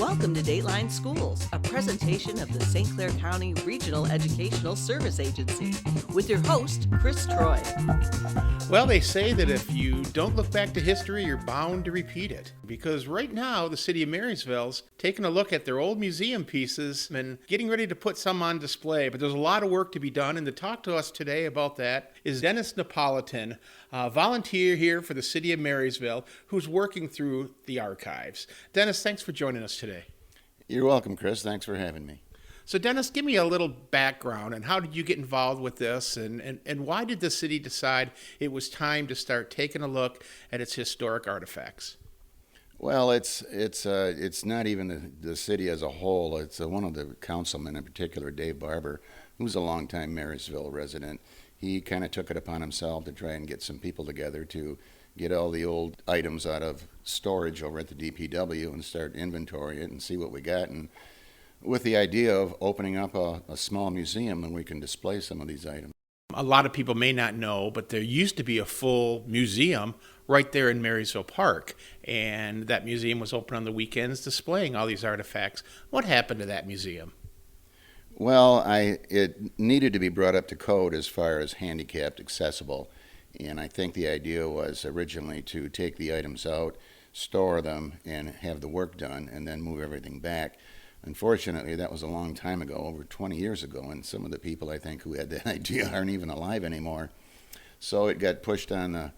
Welcome to Dateline Schools, a presentation of the St. Clair County Regional Educational Service Agency, with your host, Chris Troy. Well, they say that if you don't look back to history, you're bound to repeat it. Because right now, the city of Marysville's taking a look at their old museum pieces and getting ready to put some on display. But there's a lot of work to be done, and to talk to us today about that is Dennis Napolitan, a volunteer here for the city of Marysville, who's working through the archives. Dennis, thanks for joining us today. You're welcome, Chris. Thanks for having me. So Dennis, give me a little background and how did you get involved with this and why did the city decide it was time to start taking a look at its historic artifacts? Well, it's not even the city as a whole. It's one of the councilmen in particular, Dave Barber, who's a longtime Marysville resident. He kind of took it upon himself to try and get some people together to get all the old items out of storage over at the DPW and start inventory it and see what we got. And with the idea of opening up a small museum and we can display some of these items. A lot of people may not know, but there used to be a full museum right there in Marysville Park, and that museum was open on the weekends displaying all these artifacts. What happened to that museum? Well, it needed to be brought up to code as far as handicapped accessible, and I think the idea was originally to take the items out, store them, and have the work done, and then move everything back. Unfortunately, that was a long time ago, over 20 years ago, and some of the people I think who had that idea aren't even alive anymore. So it got pushed on the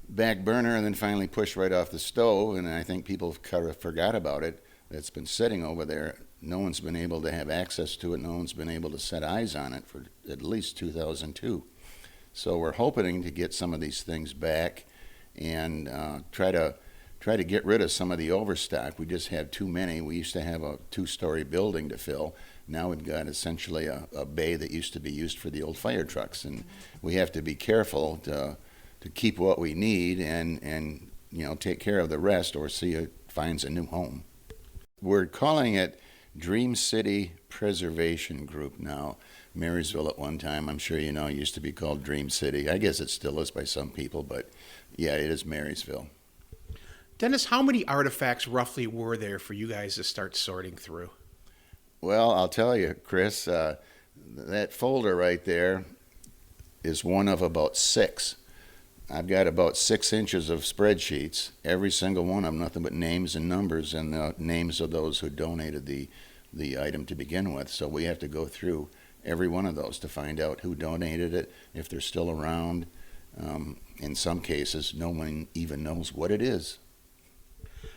back burner and then finally pushed right off the stove, and I think people kind of forgot about it. It's been sitting over there. No one's been able to have access to it. No one's been able to set eyes on it for at least 2002. So we're hoping to get some of these things back and try to get rid of some of the overstock. We just have too many. We used to have a 2-story building to fill. Now we've got essentially a bay that used to be used for the old fire trucks, and we have to be careful to keep what we need and take care of the rest, or see it finds a new home. We're calling it Dream City Preservation Group now. Marysville at one time, I'm sure you know, used to be called Dream City. I guess it still is by some people, but yeah, it is Marysville. Dennis, how many artifacts roughly were there for you guys to start sorting through? Well, I'll tell you, Chris, that folder right there is one of about 6. I've got about 6 inches of spreadsheets, every single one of them, nothing but names and numbers and the names of those who donated the item to begin with. So we have to go through every one of those to find out who donated it, if they're still around. In some cases, no one even knows what it is.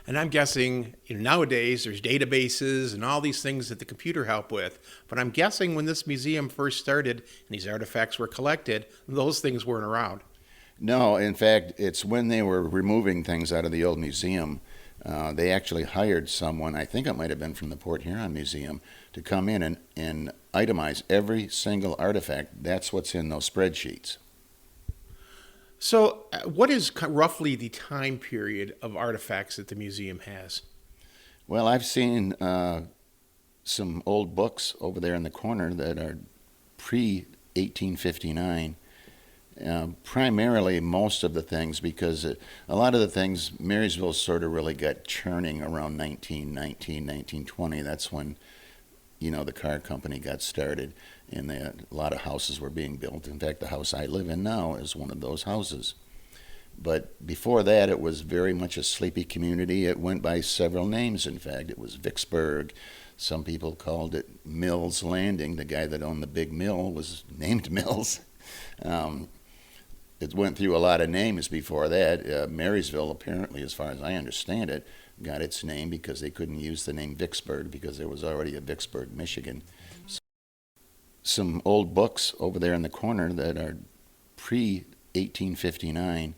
And I'm guessing, nowadays there's databases and all these things that the computer help with. But I'm guessing when this museum first started and these artifacts were collected, those things weren't around. No, in fact, it's when they were removing things out of the old museum, they actually hired someone, I think it might have been from the Port Huron Museum, to come in and itemize every single artifact. That's what's in those spreadsheets. So what is roughly the time period of artifacts that the museum has? Well, I've seen some old books over there in the corner that are pre-1859. Primarily most of the things, because a lot of the things, Marysville sort of really got churning around 1919, 1920. That's when, the car company got started, and a lot of houses were being built. In fact, the house I live in now is one of those houses. But before that, it was very much a sleepy community. It went by several names, in fact. It was Vicksburg. Some people called it Mills Landing. The guy that owned the big mill was named Mills. It went through a lot of names before that. Marysville, apparently, as far as I understand it, got its name because they couldn't use the name Vicksburg because there was already a Vicksburg, Michigan. So, some old books over there in the corner that are pre-1859.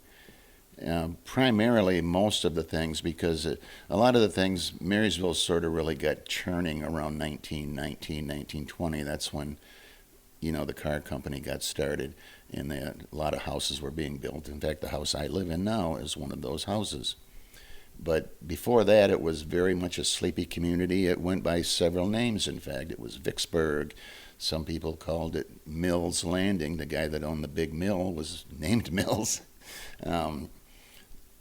Primarily most of the things, because a lot of the things, Marysville sort of really got churning around 1919, 1920. That's when, the car company got started, and a lot of houses were being built. In fact, the house I live in now is one of those houses. But before that, it was very much a sleepy community. It went by several names, in fact. It was Vicksburg. Some people called it Mills Landing. The guy that owned the big mill was named Mills.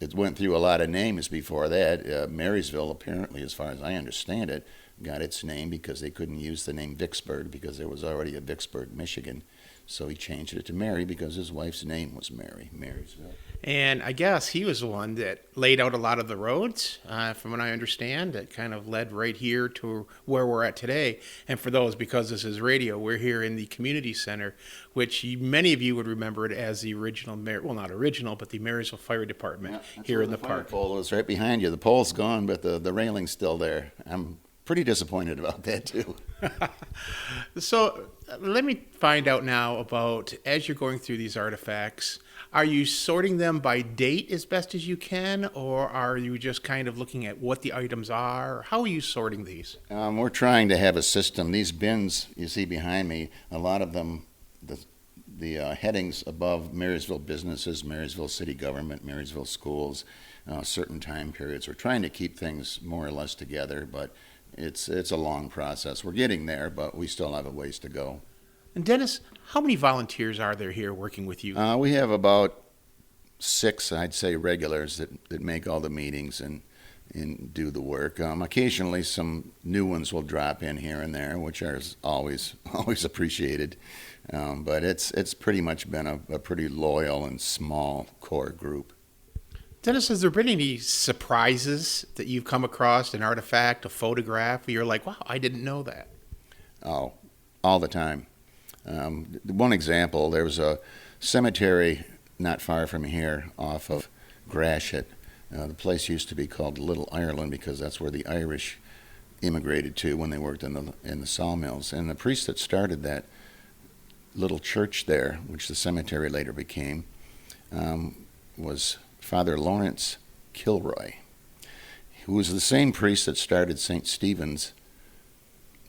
it went through a lot of names before that. Marysville, apparently, as far as I understand it, got its name because they couldn't use the name Vicksburg because there was already a Vicksburg, Michigan. So he changed it to Mary because his wife's name was Mary, Marysville. And I guess he was the one that laid out a lot of the roads, from what I understand, that kind of led right here to where we're at today. And for those, because this is radio, we're here in the community center, which many of you would remember it as the original, well, not original, but the Marysville Fire Department here in the park. The pole is right behind you. The pole's gone, but the railing's still there. I'm pretty disappointed about that, too. So let me find out now about, as you're going through these artifacts, are you sorting them by date as best as you can, or are you just kind of looking at what the items are? How are you sorting these? We're trying to have a system. These bins you see behind me, a lot of them, the headings above Marysville businesses, Marysville city government, Marysville schools, certain time periods. We're trying to keep things more or less together, but it's a long process. We're getting there, but we still have a ways to go. And Dennis, how many volunteers are there here working with you? We have about 6, I'd say, regulars that make all the meetings and do the work. Occasionally, some new ones will drop in here and there, which are always appreciated. But it's pretty much been a pretty loyal and small core group. Dennis, has there been any surprises that you've come across, an artifact, a photograph, where you're like, wow, I didn't know that? Oh, all the time. One example, there was a cemetery not far from here off of Gratiot. The place used to be called Little Ireland because that's where the Irish immigrated to when they worked in the sawmills. And the priest that started that little church there, which the cemetery later became, was Father Lawrence Kilroy, who was the same priest that started St. Stephen's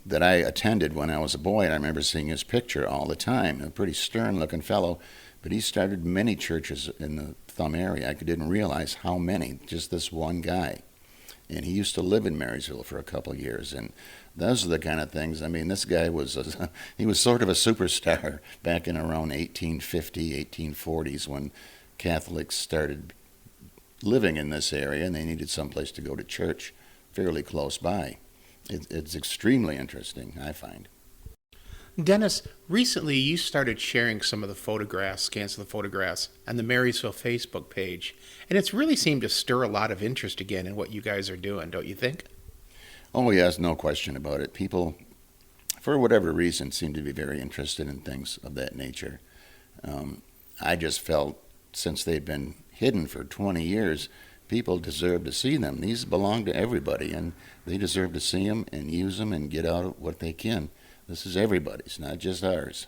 that I attended when I was a boy, and I remember seeing his picture all the time. A pretty stern-looking fellow, but he started many churches in the Thumb area. I didn't realize how many, just this one guy. And he used to live in Marysville for a couple of years, and those are the kind of things. I mean, this guy he was sort of a superstar back in around 1850, 1840s when Catholics started living in this area, and they needed someplace to go to church fairly close by. It's extremely interesting, I find. Dennis, recently you started sharing some of the photographs, scans of the photographs, on the Marysville Facebook page, and it's really seemed to stir a lot of interest again in what you guys are doing, don't you think? Oh, yes, no question about it. People, for whatever reason, seem to be very interested in things of that nature. I just felt, since they've been hidden for 20 years, people deserve to see them. These belong to everybody, and they deserve to see them and use them and get out what they can. This is everybody's, not just ours.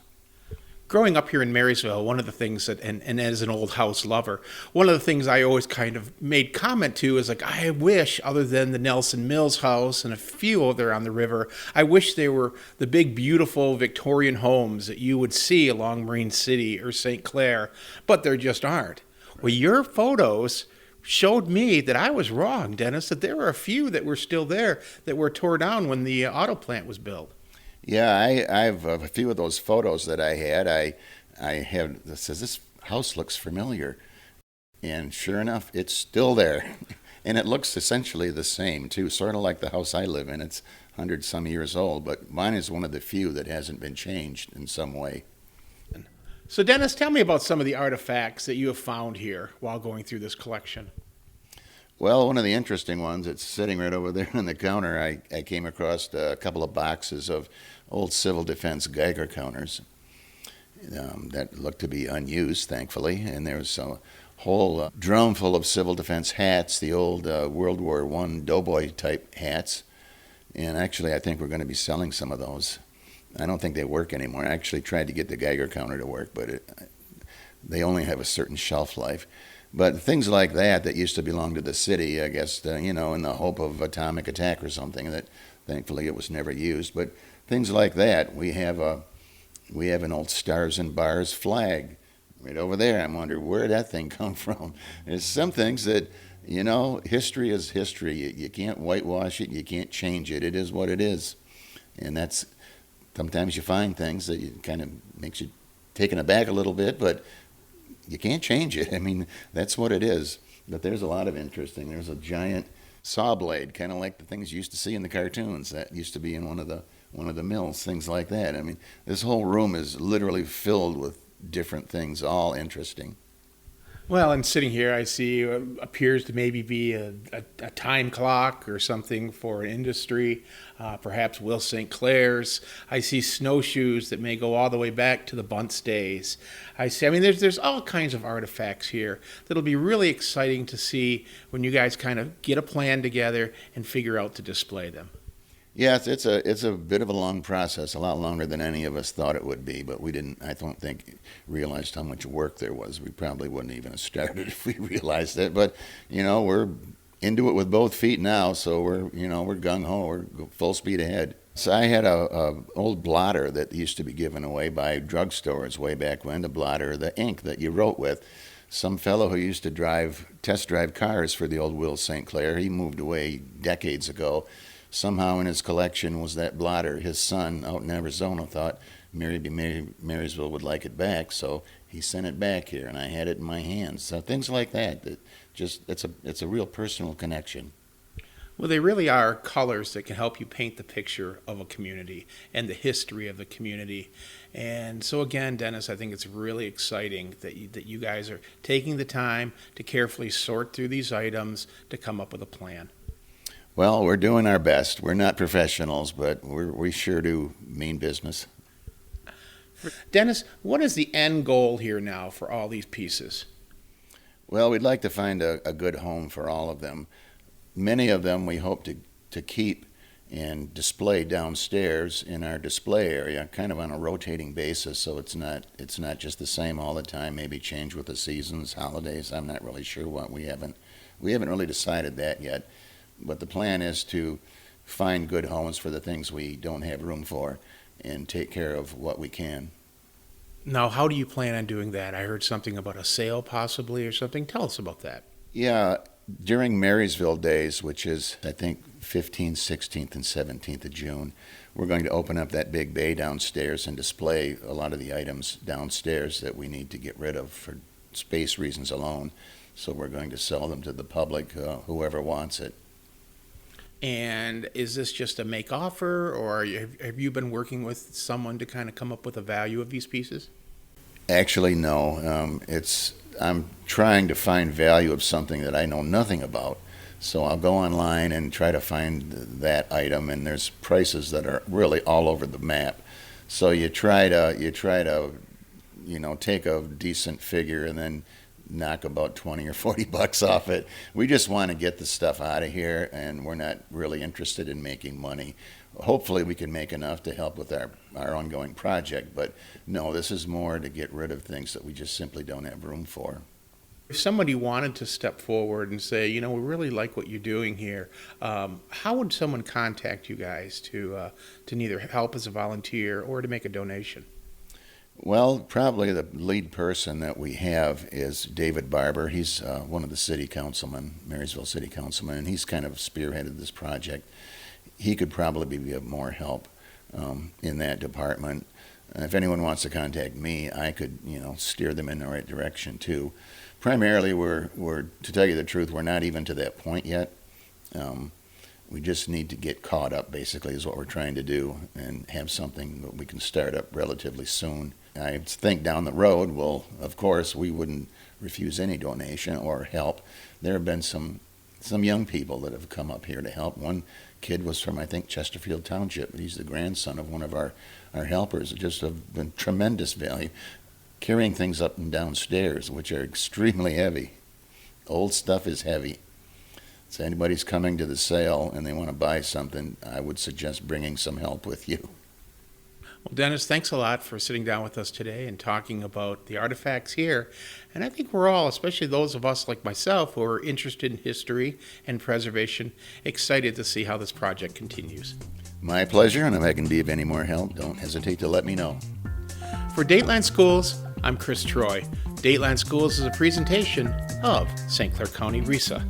Growing up here in Marysville, one of the things that, and as an old house lover, one of the things I always kind of made comment to is like, I wish, other than the Nelson Mills house and a few other on the river, I wish they were the big, beautiful Victorian homes that you would see along Marine City or St. Clair, but there just aren't. Well, your photos showed me that I was wrong, Dennis, that there were a few that were still there that were tore down when the auto plant was built. Yeah, I have a few of those photos that I had. I have that says this house looks familiar, and sure enough, it's still there, and it looks essentially the same too, sort of like the house I live in. It's 100-some years old, but mine is one of the few that hasn't been changed in some way. So, Dennis, tell me about some of the artifacts that you have found here while going through this collection. Well, one of the interesting ones, it's sitting right over there on the counter. I came across a couple of boxes of old civil defense Geiger counters that looked to be unused, thankfully. And there's a whole drum full of civil defense hats, the old World War I doughboy-type hats. And actually, I think we're going to be selling some of those. I don't think they work anymore. I actually tried to get the Geiger counter to work, but they only have a certain shelf life. But things like that used to belong to the city, I guess, in the hope of atomic attack or something, that thankfully it was never used. But things like that, we have an old Stars and Bars flag right over there. I'm wondering where did that thing come from. There's some things that, history is history. You can't whitewash it. You can't change it. It is what it is. And that's, sometimes you find things that you kind of makes you taken aback a little bit, but you can't change it. I mean, that's what it is. But there's a lot of interesting. There's a giant saw blade, kind of like the things you used to see in the cartoons. That used to be in one of the mills, things like that. I mean, this whole room is literally filled with different things, all interesting. Well, and sitting here, I see appears to maybe be a time clock or something for an industry, perhaps Will St. Clair's. I see snowshoes that may go all the way back to the Bunce days. I mean, there's all kinds of artifacts here that'll be really exciting to see when you guys kind of get a plan together and figure out to display them. Yeah, it's a bit of a long process, a lot longer than any of us thought it would be, but I don't think, realized how much work there was. We probably wouldn't even have started if we realized it, but, we're into it with both feet now, so we're gung-ho, we're full speed ahead. So I had a old blotter that used to be given away by drugstores way back when, the blotter, the ink that you wrote with. Some fellow who used to test drive cars for the old Will St. Clair, he moved away decades ago. Somehow in his collection was that blotter. His son out in Arizona thought Marysville would like it back, so he sent it back here, and I had it in my hands. So things like that it's a real personal connection. Well, they really are colors that can help you paint the picture of a community and the history of the community. And so again, Dennis, I think it's really exciting that you guys are taking the time to carefully sort through these items to come up with a plan. Well, we're doing our best. We're not professionals, but we sure do mean business. Dennis, what is the end goal here now for all these pieces? Well, we'd like to find a good home for all of them. Many of them we hope to keep and display downstairs in our display area, kind of on a rotating basis, so it's not just the same all the time. Maybe change with the seasons, holidays. I'm not really sure what we haven't really decided that yet. But the plan is to find good homes for the things we don't have room for and take care of what we can. Now, how do you plan on doing that? I heard something about a sale possibly or something. Tell us about that. Yeah, during Marysville Days, which is, I think, 15th, 16th, and 17th of June, we're going to open up that big bay downstairs and display a lot of the items downstairs that we need to get rid of for space reasons alone. So we're going to sell them to the public, whoever wants it. And is this just a make offer, or have you been working with someone to kind of come up with a value of these pieces? Actually, no. I'm trying to find value of something that I know nothing about. So I'll go online and try to find that item, and there's prices that are really all over the map. So you try to take a decent figure and then knock about 20 or 40 bucks off it. We just want to get the stuff out of here, and we're not really interested in making money. Hopefully we can make enough to help with our ongoing project, but no, this is more to get rid of things that we just simply don't have room for. If somebody wanted to step forward and say, we really like what you're doing here, how would someone contact you guys to either help as a volunteer or to make a donation? Well, probably the lead person that we have is David Barber. He's one of the city councilmen, Marysville city councilmen, and he's kind of spearheaded this project. He could probably be of more help in that department. If anyone wants to contact me, I could, steer them in the right direction too. Primarily, we're to tell you the truth, we're not even to that point yet. We just need to get caught up, basically, is what we're trying to do, and have something that we can start up relatively soon. I think down the road, well, of course, we wouldn't refuse any donation or help. There have been some young people that have come up here to help. One kid was from, I think, Chesterfield Township, but he's the grandson of one of our helpers. It just have been tremendous value. Carrying things up and downstairs, which are extremely heavy. Old stuff is heavy. So anybody's coming to the sale and they want to buy something, I would suggest bringing some help with you. Well, Dennis, thanks a lot for sitting down with us today and talking about the artifacts here. And I think we're all, especially those of us like myself who are interested in history and preservation, excited to see how this project continues. My pleasure, and if I can be of any more help, don't hesitate to let me know. For Dateline Schools, I'm Chris Troy. Dateline Schools is a presentation of St. Clair County RESA.